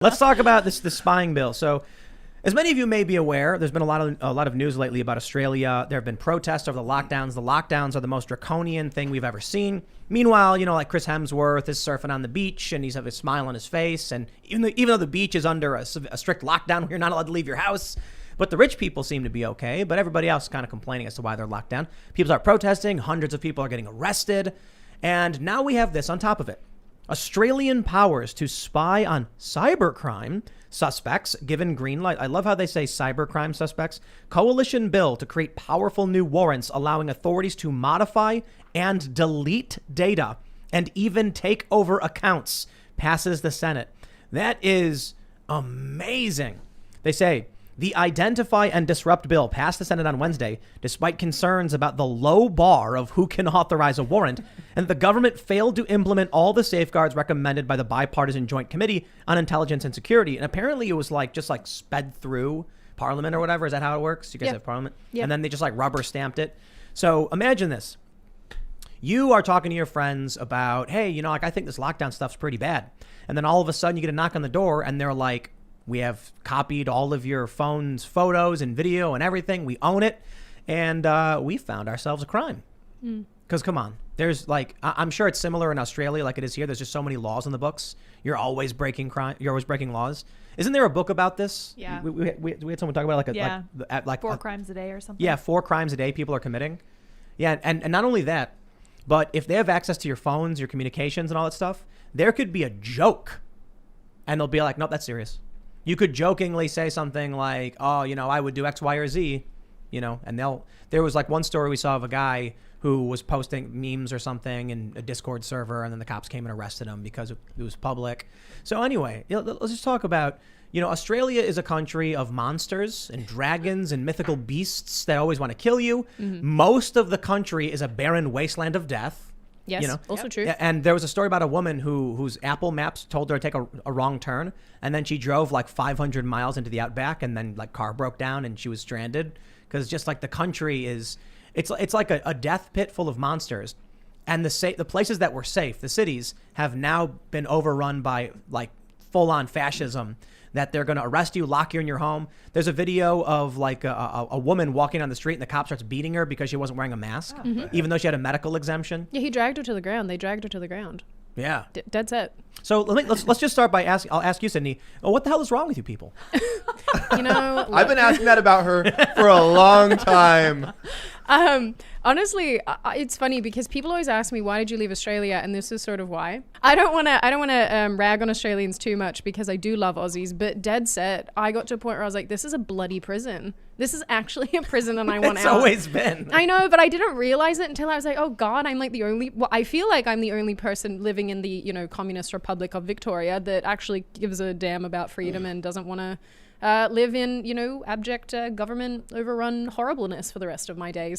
Let's talk about the spying bill. So, as many of you may be aware, there's been a lot of news lately about Australia. There have been protests over the lockdowns. The lockdowns are the most draconian thing we've ever seen. Meanwhile, like Chris Hemsworth is surfing on the beach and he's have a smile on his face. And even though the beach is under a strict lockdown, where you're not allowed to leave your house. But the rich people seem to be okay. But everybody else is kind of complaining as to why they're locked down. People are protesting. Hundreds of people are getting arrested. And now we have this on top of it. Australian powers to spy on cybercrime suspects given green light. I love how they say cybercrime suspects. Coalition bill to create powerful new warrants allowing authorities to modify and delete data and even take over accounts passes the Senate. That is amazing. They say the Identify and Disrupt bill passed the Senate on Wednesday, despite concerns about the low bar of who can authorize a warrant, and the government failed to implement all the safeguards recommended by the Bipartisan Joint Committee on Intelligence and Security. And apparently it was just sped through Parliament or whatever. Is that how it works? You guys have Parliament? Yep. And then they just rubber stamped it. So imagine this. You are talking to your friends about, hey, I think this lockdown stuff's pretty bad. And then all of a sudden you get a knock on the door and they're like, we have copied all of your phone's photos and video and everything. We own it. And we found ourselves a crime. Because come on, there's I'm sure it's similar in Australia like it is here. There's just so many laws in the books. You're always breaking You're always breaking laws. Isn't there a book about this? Yeah. We had someone talk about it 4 crimes a day or something. Yeah, 4 crimes a day people are committing. Yeah, and not only that, but if they have access to your phones, your communications and all that stuff, there could be a joke. And they'll be like, nope, that's serious. You could jokingly say something like, oh, I would do X, Y, or Z, and there was one story we saw of a guy who was posting memes or something in a Discord server, and then the cops came and arrested him because it was public. So anyway, let's just talk about, Australia is a country of monsters and dragons and mythical beasts that always want to kill you. Mm-hmm. Most of the country is a barren wasteland of death. Yes, also true. And there was a story about a woman whose Apple Maps told her to take a wrong turn, and then she drove 500 miles into the outback, and then car broke down and she was stranded because just the country is, it's like a death pit full of monsters, and the places that were safe, the cities, have now been overrun by full on fascism. That they're going to arrest you, lock you in your home. There's a video of a woman walking on the street and the cop starts beating her because she wasn't wearing a mask, even though she had a medical exemption. Yeah, he dragged her to the ground. They dragged her to the ground. Yeah. Dead set. So let's just start by asking. I'll ask you, Sydney. What the hell is wrong with you people? I've been asking that about her for a long time. Honestly, it's funny because people always ask me, why did you leave Australia? And this is sort of why. I don't want to rag on Australians too much because I do love Aussies, but dead set, I got to a point where I was like, this is a bloody prison. This is actually a prison and I want out. It's always been. I know, but I didn't realize it until I was like, oh God, I'm I feel like I'm the only person living in the, Communist Republic of Victoria that actually gives a damn about freedom and doesn't want to live in, abject government overrun horribleness for the rest of my days.